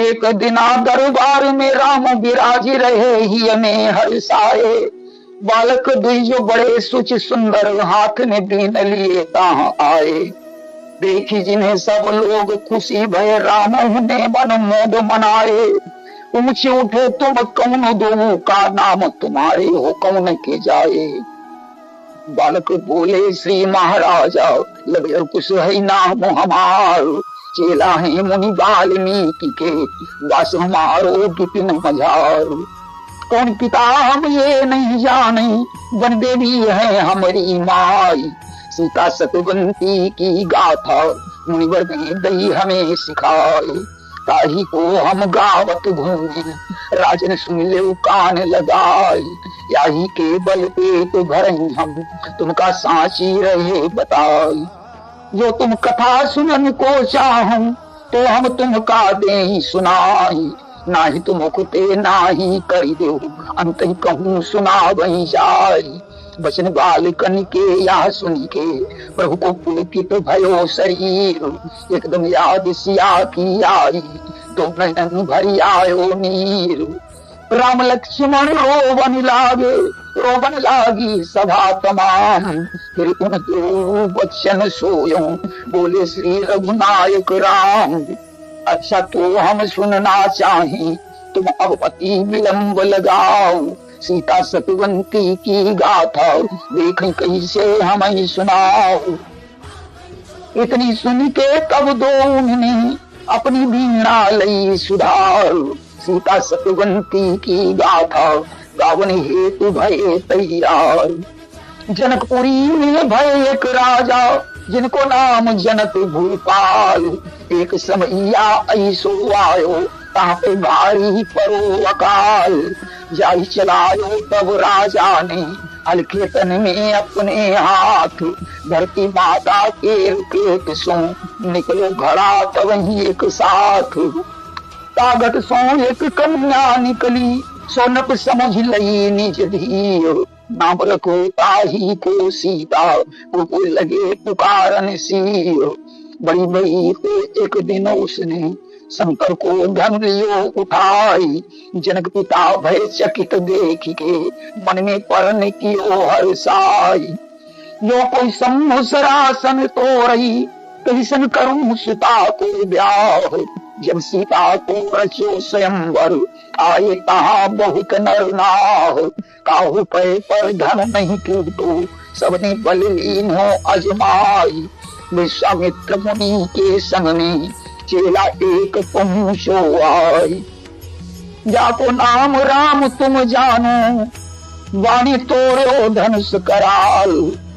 एक दिना दरबार में राम विराज रहे, ही में हर्षाए। बालक द्विज बड़े सुच सुंदर, हाथ में बीन लिए कहाँ आए। देखी जिन्हें सब लोग खुशी भय, राम ने मन मोद मनाए। पूछ उठे तुम कौन दो, का नाम तुम्हारे हो कौन के जाए। बालक बोले श्री महाराजा, लगे कुछ है नाम हमार। चेला है मुनि वाल्मीकि के, बस हमारो विपिन मझार। कौन पिता हम ये नहीं जाने, वन देवी है हमारी माई। सीता सतवंती की गाथा, मुनिवर ने दई हमें सिखाई। ताही को हम गावत घूमे, राजन सुन ले कान लगाई। याही के बल पे तो भर हम, तुमका साची रहे बताई। जो तुम कथा सुनन को चाहूं, तो हम तुमका दे सुनाई। ना ही तुम मुखते ना ही करी दो, अंत ही कहूँ सुना वही जाई। वचन बालकन के या सुन के, प्रभु को पुलकित भयो शरीर। एकदम याद सिया की आई, तो नयन भरी आयो नीर। राम लक्ष्मण रोवन लागी सभा तमाम। फिर उन दो वचन सोयो, बोले श्री रघुनायक राम। अच्छा तो हम सुनना चाहें, तुम अब अति विलंब लगाओ। सीता सतवंती की गाथा, देख कैसे हमें सुनाओ। इतनी सुन के तब दोनों ने अपनी वीणा लई सुधार। सीता सतवंती की गाथा, गावन हेतु भय तैयार। जनकपुरी में भय एक राजा, जिनको नाम जनक भूपाल। एक समैया ऐसो आयो, कहाँ पे भारी परो अकाल। जाई चलायो तब राजा ने, हल्के तन में अपने हाथ। धरती माता के पेट सो, निकलो घड़ा तब ही एक साथ। तागत सो एक कन्या निकली, सोनप समझ लई निज धीर। नाम रखो ताही को सीता, वो लगे पुकारन सिर। बड़ी बड़ी पे एक दिन उसने, शंकर को धन लियो उठाई। जनक पिता भय चकित देख के, मन में परन कियो हर्षाई। जो कोई सम्मुसरासन तो रही, कैसन करूं सीता को ब्याह। जब सीता को रचो स्वयंवर, आए कहा बहुत नर नाह। काहू पे पर धन नहीं टूटो, सबने बल लीन हो अजमाई। विश्वामित्र मुनि के संग में, चेला एक पहुंचो आई। जाको नाम राम तुम जानो, वाणी तोड़ो धनुष कराल।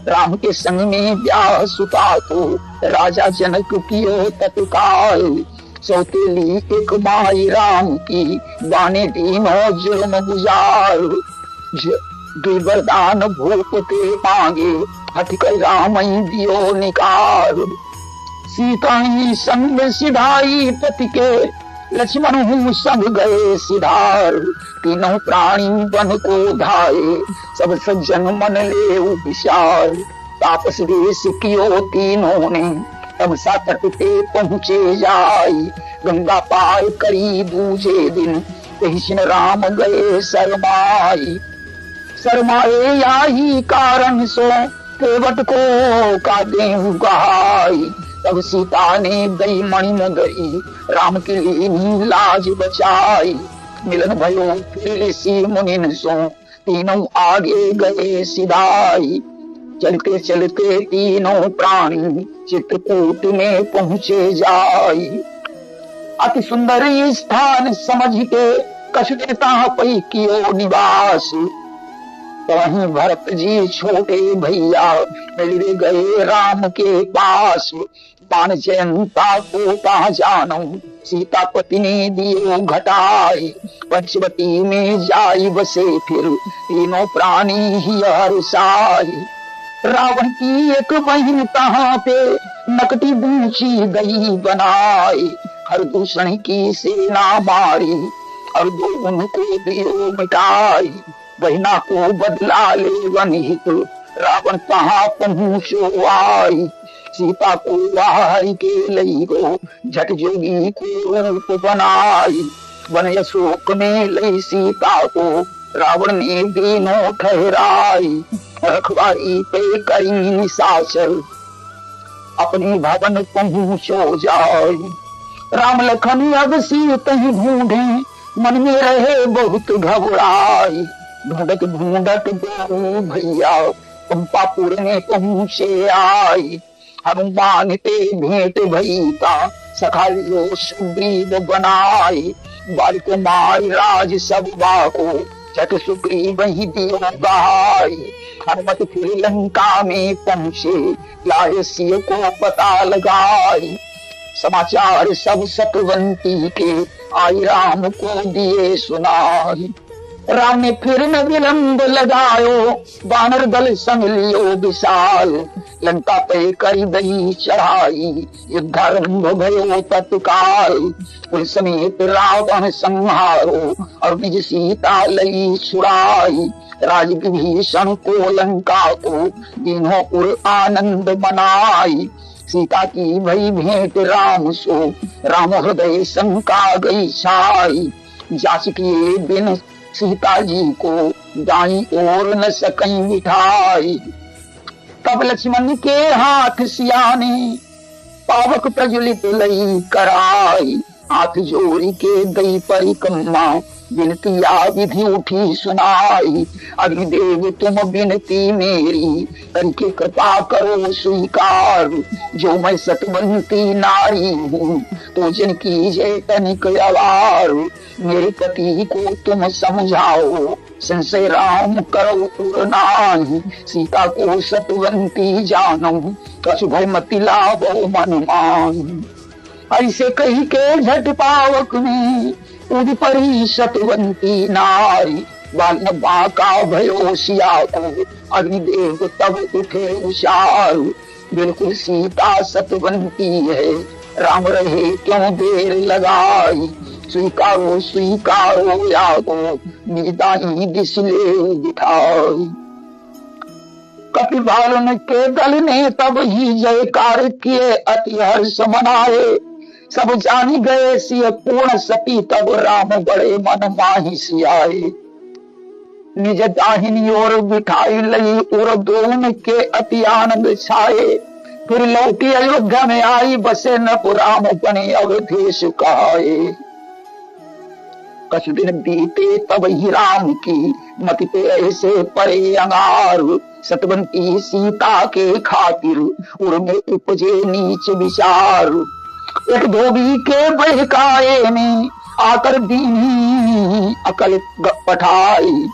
राम के संग में ब्याह सुता को, राजा जनक कियो तत्काल। सौतेली एक माई राम की, बाने दीनो जुल्म गुजार। वरदान भूप के मांगे, हटकर राम दियो निकार। सीता ही संग सिधाई पति के, लक्ष्मण हूँ संग गए सिधार। तीनों प्राणी वन को धाये, सब सज्जन मन ले विचार। तापस वेश कियो तीनों ने, तमसा तट पे पहुँचे जाई। गंगा पार करी दूजे दिन, कृष्ण राम गए शरमाई। शरमाए याही कारण सो, केवट को का देहु गहाई। तब सीता ने गई मणि मुदरी, राम के लिए लाज बचाई। मिलन भयो फिर ऋषि मुनिन सो, तीनों आगे गए सिधाई। चलते चलते तीनों प्राणी, चित्रकूट में पहुँचे जाई। अति सुंदर स्थान समझ के, कछुता पै कियो निवास। तो वहीं भरत जी छोटे भैया, मिल गए राम के पास। पान जयंता को कहा जानो, सीता पति ने दियो घटाई। पंचवटी में जाई बसे फिर, तीनों प्राणी ही हर्षाई। रावण की एक बहन कहाँ पे, नकटी बूची गई बनाई। हर दूषण की सेना मारी, और दोनों को दियो मिटाई। बहना को बदला ले वन हित, रावण कहाँ पहुँचो आई। सीता को वाहरी के लई गो, झट जोगी को रूप बनाई। वन अशोक में लई सीता को, रावण ने दीनों ठहराई। रखवारी पे करी निशाचर, अपने भवन पहुंचो जाए। राम लखन अब सीता ही ढूंढे, मन में रहे बहुत घबराई। ढूंढत ढूंढत दो भैया, पंपापुर में पहुंचे आई। हनुमान ते भेंट भईता, सखा लो सुग्रीव बनाई। बालकुमार राज सब बाको, झट सुग्रीव ही दियो गाई। हनुमत फिर लंका में पहुंचे, लाए सिय को पता लगाई। समाचार सब सतवंती के, आई राम को दिए सुनाई। राम ने फिर न विलंब लगायो, वानर दल संग लियो विशाल। लंका पे करी दई चढ़ाई, युद्धारंभ भयो तत्काल। कुल समेत रावण संहारो, और निज सीता लई छुड़ाई। राज विभीषण को लंका को, दिनों पुर आनंद मनाई। सीता की भई भेंट राम सो, राम हृदय शंका गई छाई। जास किए बिन सीता जी को, दाई और न सकई मिठाई। तब लक्ष्मण के हाथ सिया ने, पावक प्रज्वलित लई कराई। हाथ जोड़ी के गई परिक्रमा, विनतिया विधि उठी सुनाई। अग्निदेव तुम विनती मेरी, करके कृपा करो स्वीकार। जो मैं सतवंती नारी हूँ, तो जिनकी जय तनिक अवार। मेरे पति को तुम समझाओ, संशय राम करो तुर नाही। सीता को सतवंती जानो, कछु भय मति लाभो मन मान। ऐसे कही के झट पावक में, उद परी सतवंती नारी। बाल बाका भयो सिया को, अग्निदेव तब उठे उचार। बिल्कुल सीता सतवंती है, राम रहे क्यों देर लगाई। स्वीकारो स्वीकारो यादो, निदाई दिस ले दिखाई। कपिभालन के दल ने तब ही जयकार किए, अति हर्ष मनाए। सब जानी गए सिय पूर्ण सती, तब राम बड़े मन माही सियाए। निज दाहिनी ओर बिठाई लई, उर दोन के अति आनंद छाए। फिर लौटी अयोध्या में आई, बसे न पुराम बने अवधेश कहाए। कछ दिन बीते तब ही राम की, मति पे ऐसे परे अंगार। सतवंती सीता के खातिर, उर में उपजे नीच विचार। एक धोबी के बहकाए में, आकर दीनी अकल पठाई।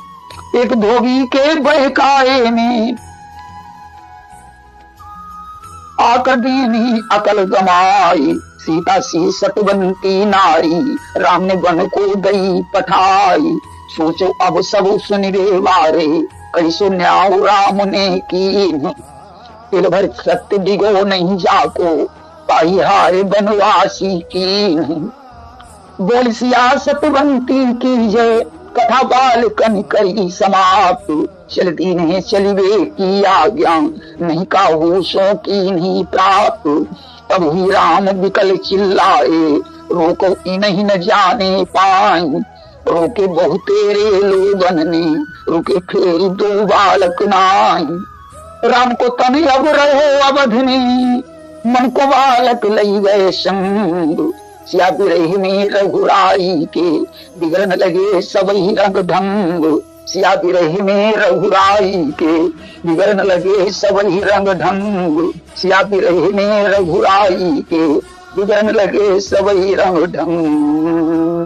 एक धोबी के बहकाए में, आकर दीनी अकल गमाई। सीता सी सतवंती नारी, राम ने वन को दई पठाई। सोचो अब सब सुनिरे वारे, कैसो न्याय राम ने कीन। तिल भर सत्य डिगो नहीं जाको, पाई हाय बनवासी की। बोल सिया सतवंती की जय, कथा बाल कन करी समाप्त। चल दीने चलिवे की आज्ञा, नहीं काहू सो की नहीं प्राप्त। तब ही राम विकल चिल्लाए, रोको नहीं न जाने पाई। रोके बहुतेरे लोगन ने, रुके फिर दो बालक नाई। राम को तन अब रहे अवध में, मन को बालक लई गए संग। सिया बिरही में रघुराई के, बिगड़न लगे सब ही रंग ढंग। सिया बिरही में रघुराई के, बिगड़न लगे सब ही रंग ढंग। सिया बिरही में रघुराई के, बिगड़न लगे सब ही रंग ढंग।